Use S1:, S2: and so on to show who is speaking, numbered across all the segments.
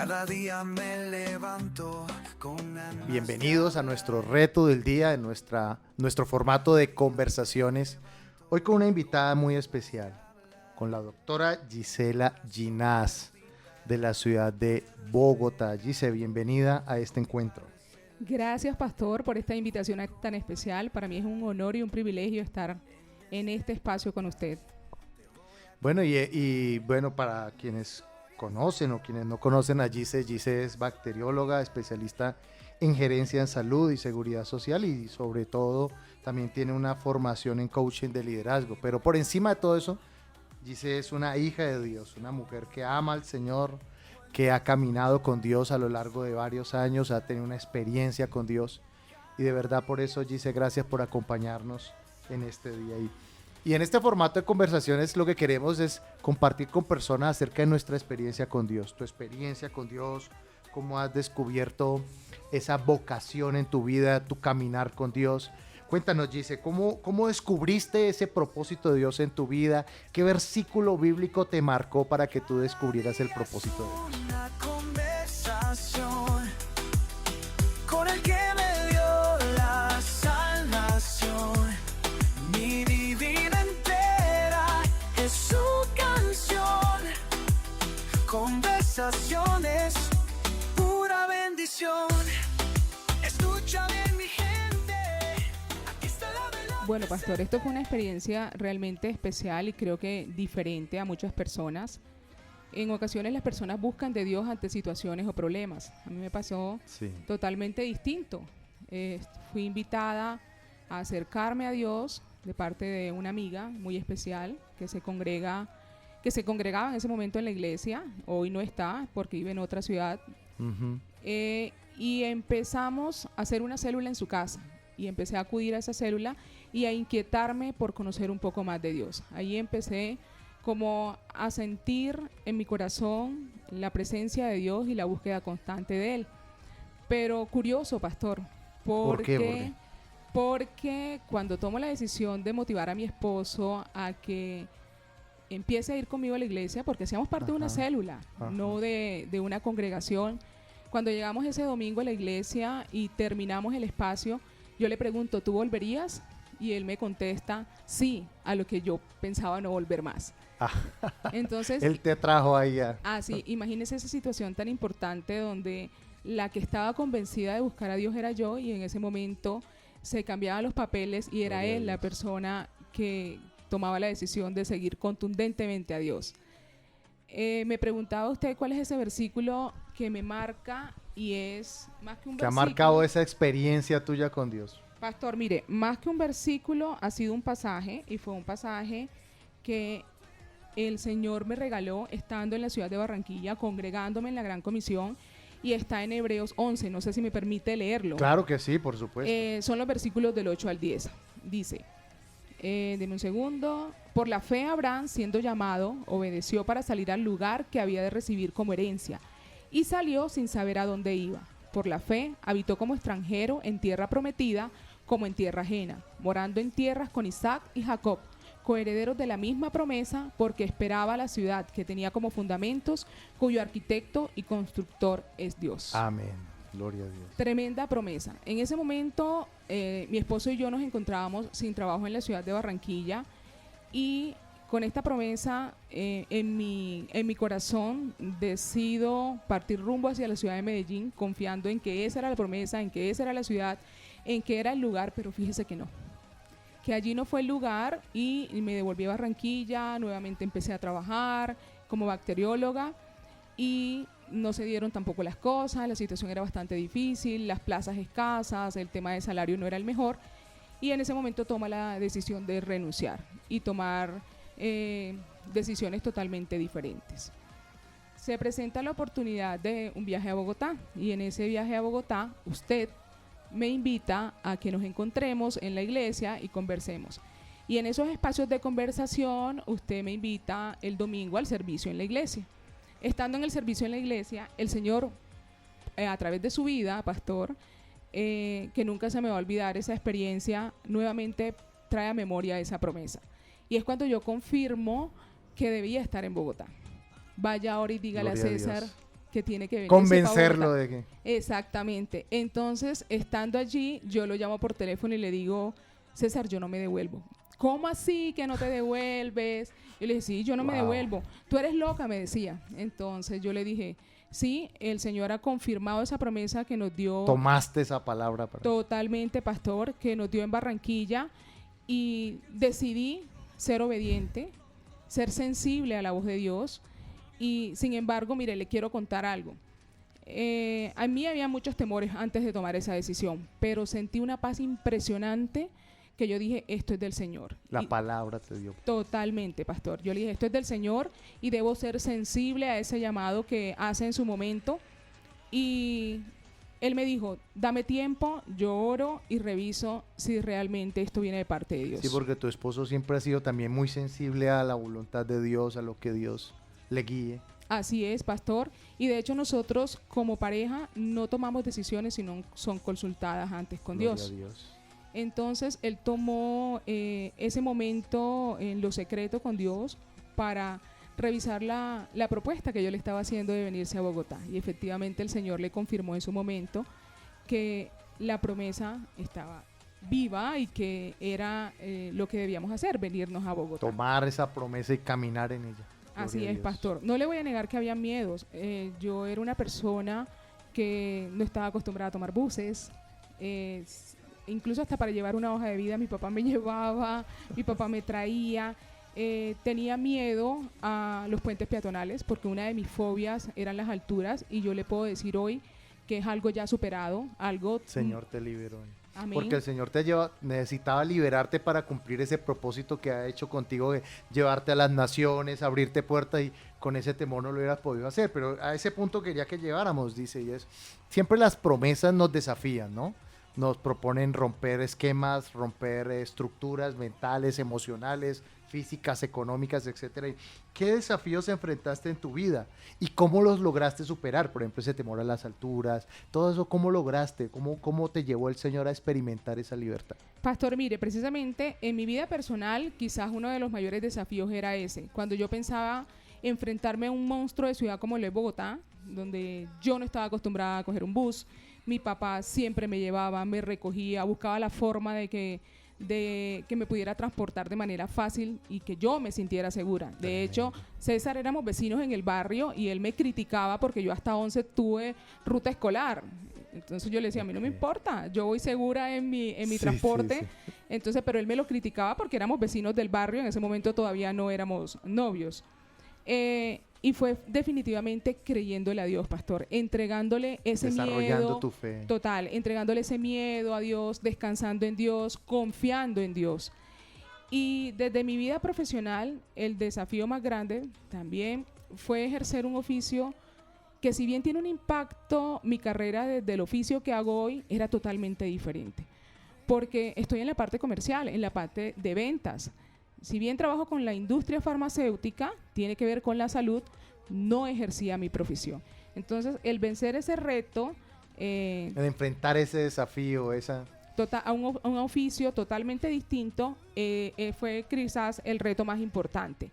S1: Cada día me levanto con ganas.
S2: Bienvenidos a nuestro reto del día, en nuestro formato de conversaciones. Hoy con una invitada muy especial, con la doctora Gisela Ginás, de la ciudad de Bogotá. Gise, bienvenida a este encuentro.
S3: Gracias, pastor, por esta invitación tan especial. Para mí es un honor y un privilegio estar en este espacio con usted.
S2: Bueno, y bueno, para quienes conocen o quienes no conocen a Gise, Gise es bacterióloga, especialista en gerencia en salud y seguridad social, y sobre todo también tiene una formación en coaching de liderazgo. Pero por encima de todo eso, Gise es una hija de Dios, una mujer que ama al Señor, que ha caminado con Dios a lo largo de varios años, ha tenido una experiencia con Dios, y de verdad por eso, Gise, gracias por acompañarnos en este día. Y en este formato de conversaciones lo que queremos es compartir con personas acerca de nuestra experiencia con Dios, tu experiencia con Dios, cómo has descubierto esa vocación en tu vida, tu caminar con Dios. Cuéntanos, Gise, ¿cómo descubriste ese propósito de Dios en tu vida? ¿Qué versículo bíblico te marcó para que tú descubrieras el propósito de Dios?
S1: Una conversación con el que me dio la salvación. Mi vida entera es su canción. Conversaciones, pura bendición. Escucha bien, mi gente. Aquí está la verdad.
S3: Bueno, pastor, esto fue una experiencia realmente especial y creo que diferente a muchas personas. En ocasiones las personas buscan de Dios ante situaciones o problemas. A mí me pasó totalmente distinto. Fui invitada a acercarme a Dios de parte de una amiga muy especial que se congregaba en ese momento en la iglesia. Hoy no está porque vive en otra ciudad.
S2: Uh-huh.
S3: Y empezamos a hacer una célula en su casa. Y empecé a acudir a esa célula y a inquietarme por conocer un poco más de Dios. Ahí empecé como a sentir en mi corazón la presencia de Dios y la búsqueda constante de Él. Pero curioso, pastor,
S2: ¿Por qué?
S3: porque cuando tomo la decisión de motivar a mi esposo a que empiece a ir conmigo a la iglesia, porque hacíamos parte de una célula, no de una congregación. Cuando llegamos ese domingo a la iglesia y terminamos el espacio, yo le pregunto, ¿tú volverías? Y él me contesta, sí, a lo que yo pensaba no volver más. Entonces,
S2: Él te trajo ahí a...
S3: sí, imagínese esa situación tan importante donde la que estaba convencida de buscar a Dios era yo, y en ese momento se cambiaban los papeles y era él la persona que tomaba la decisión de seguir contundentemente a Dios. Me preguntaba usted cuál es ese versículo que me marca, y es más que un
S2: que ha
S3: versículo.
S2: marcado esa experiencia tuya con Dios.
S3: Pastor, mire, más que un versículo ha sido un pasaje, y fue un pasaje que el Señor me regaló estando en la ciudad de Barranquilla, congregándome en la Gran Comisión, y está en Hebreos 11, no sé si me permite leerlo.
S2: Claro que sí, por supuesto.
S3: Son los versículos del 8 al 10. Dice, deme un segundo. Por la fe Abraham, siendo llamado, obedeció para salir al lugar que había de recibir como herencia, y salió sin saber a dónde iba. Por la fe habitó como extranjero en tierra prometida, como en tierra ajena, morando en tierras con Isaac y Jacob, coherederos de la misma promesa, porque esperaba la ciudad que tenía como fundamentos, cuyo arquitecto y constructor es Dios.
S2: Amén. Gloria a Dios.
S3: Tremenda promesa. En ese momento, mi esposo y yo nos encontrábamos sin trabajo en la ciudad de Barranquilla, y con esta promesa en mi corazón decido partir rumbo hacia la ciudad de Medellín, confiando en que esa era la promesa, en que esa era la ciudad, en que era el lugar, pero fíjese que no. Que allí no fue el lugar, y me devolví a Barranquilla, nuevamente empecé a trabajar como bacterióloga, y no se dieron tampoco las cosas, la situación era bastante difícil, las plazas escasas, el tema de salario no era el mejor, y en ese momento toma la decisión de renunciar y tomar decisiones totalmente diferentes. Se presenta la oportunidad de un viaje a Bogotá, y en ese viaje a Bogotá usted me invita a que nos encontremos en la iglesia y conversemos. Y en esos espacios de conversación usted me invita el domingo al servicio en la iglesia. Estando en el servicio en la iglesia, el Señor, a través de su vida, pastor, que nunca se me va a olvidar esa experiencia, nuevamente trae a memoria esa promesa. Y es cuando yo confirmo que debía estar en Bogotá. Vaya ahora y dígale a
S2: Gloria a
S3: César
S2: Dios.
S3: que tiene que venir.
S2: Convencerlo de que...
S3: Exactamente. Entonces, estando allí, yo lo llamo por teléfono y le digo, César, yo no me devuelvo. ¿Cómo así que no te devuelves? Yo le dije, sí, yo no me devuelvo. Tú eres loca, me decía. Entonces yo le dije, sí, el Señor ha confirmado esa promesa que nos dio.
S2: Tomaste esa palabra para...
S3: Totalmente, pastor, que nos dio en Barranquilla, y decidí ser obediente, ser sensible a la voz de Dios. Y sin embargo, mire, le quiero contar algo. A mí había muchos temores antes de tomar esa decisión, pero sentí una paz impresionante que yo dije, esto es del Señor.
S2: La palabra te dio.
S3: Totalmente, pastor. Yo le dije, esto es del Señor y debo ser sensible a ese llamado que hace en su momento. Y él me dijo, dame tiempo, yo oro y reviso si realmente esto viene de parte de Dios.
S2: Sí, porque tu esposo siempre ha sido también muy sensible a la voluntad de Dios, a lo que Dios le guíe.
S3: Así es, pastor. Y de hecho nosotros como pareja no tomamos decisiones, sino son consultadas antes con
S2: Gloria
S3: Dios.
S2: a Dios.
S3: Entonces él tomó ese momento en lo secreto con Dios para revisar la propuesta que yo le estaba haciendo de venirse a Bogotá. Y efectivamente el Señor le confirmó en su momento que la promesa estaba viva y que era lo que debíamos hacer, venirnos a Bogotá.
S2: Tomar esa promesa y caminar en ella.
S3: Así
S2: Gloria a
S3: es,
S2: Dios.
S3: pastor. No le voy a negar que había miedos. Yo era una persona que no estaba acostumbrada a tomar buses. Incluso hasta para llevar una hoja de vida, mi papá me llevaba, mi papá me traía. Tenía miedo a los puentes peatonales porque una de mis fobias eran las alturas, y yo le puedo decir hoy que es algo ya superado, algo...
S2: Señor te liberó.
S3: Amén.
S2: Porque el Señor necesitaba liberarte para cumplir ese propósito que ha hecho contigo de llevarte a las naciones, abrirte puertas, y con ese temor no lo hubieras podido hacer. Pero a ese punto quería que llegáramos, dice, y es, siempre las promesas nos desafían, ¿no? Nos proponen romper esquemas, romper estructuras mentales, emocionales, físicas, económicas, etcétera. ¿Qué desafíos enfrentaste en tu vida y cómo los lograste superar? Por ejemplo, ese temor a las alturas, todo eso, ¿cómo lograste? ¿Cómo te llevó el Señor a experimentar esa libertad?
S3: Pastor, mire, precisamente en mi vida personal quizás uno de los mayores desafíos era ese. Cuando yo pensaba enfrentarme a un monstruo de ciudad como lo es Bogotá, donde yo no estaba acostumbrada a coger un bus, mi papá siempre me llevaba, me recogía, buscaba la forma de que me pudiera transportar de manera fácil y que yo me sintiera segura. De hecho, César, éramos vecinos en el barrio y él me criticaba porque yo hasta 11 tuve ruta escolar. Entonces yo le decía, a mí no me importa, yo voy segura en mi transporte. Sí. Entonces, pero él me lo criticaba porque éramos vecinos del barrio, en ese momento todavía no éramos novios. Y fue definitivamente creyéndole a Dios, pastor, entregándole ese miedo,
S2: tu fe.
S3: Total, entregándole ese miedo a Dios, descansando en Dios, confiando en Dios. Y desde mi vida profesional, el desafío más grande también fue ejercer un oficio que, si bien tiene un impacto, mi carrera desde el oficio que hago hoy era totalmente diferente, porque estoy en la parte comercial, en la parte de ventas. Si bien trabajo con la industria farmacéutica, tiene que ver con la salud, no ejercía mi profesión. Entonces, el vencer ese reto...
S2: el enfrentar ese desafío,
S3: a un oficio totalmente distinto, fue quizás el reto más importante.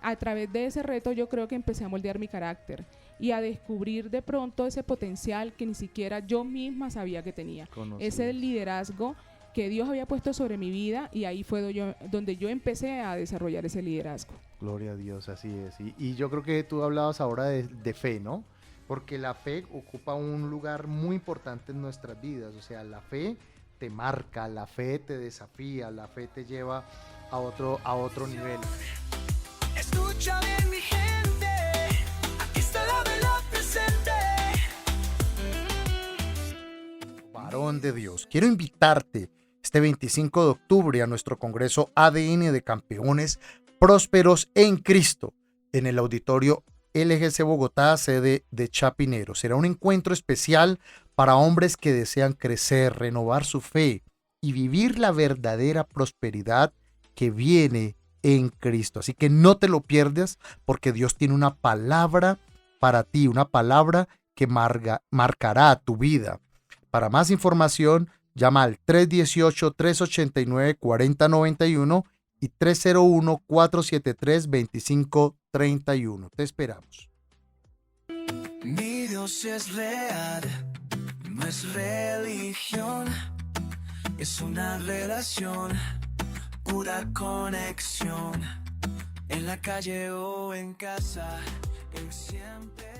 S3: A través de ese reto yo creo que empecé a moldear mi carácter y a descubrir de pronto ese potencial que ni siquiera yo misma sabía que tenía. Ese liderazgo que Dios había puesto sobre mi vida, y ahí fue donde yo empecé a desarrollar ese liderazgo.
S2: Gloria a Dios, así es. Y yo creo que tú hablabas ahora de fe, ¿no? Porque la fe ocupa un lugar muy importante en nuestras vidas. O sea, la fe te marca, la fe te desafía, la fe te lleva a otro nivel.
S1: Escucha bien, mi gente, aquí está la verdad presente.
S2: Varón de Dios, quiero invitarte este 25 de octubre a nuestro Congreso ADN de Campeones Prósperos en Cristo, en el auditorio LGC Bogotá, sede de Chapinero. Será un encuentro especial para hombres que desean crecer, renovar su fe y vivir la verdadera prosperidad que viene en Cristo. Así que no te lo pierdas, porque Dios tiene una palabra para ti, una palabra que marcará tu vida. Para más información, llama al 318-389-4091 y 301-473-2531. Te esperamos.
S1: Mi Dios es real, no es religión, es una relación, pura conexión. En la calle o en casa, Él siempre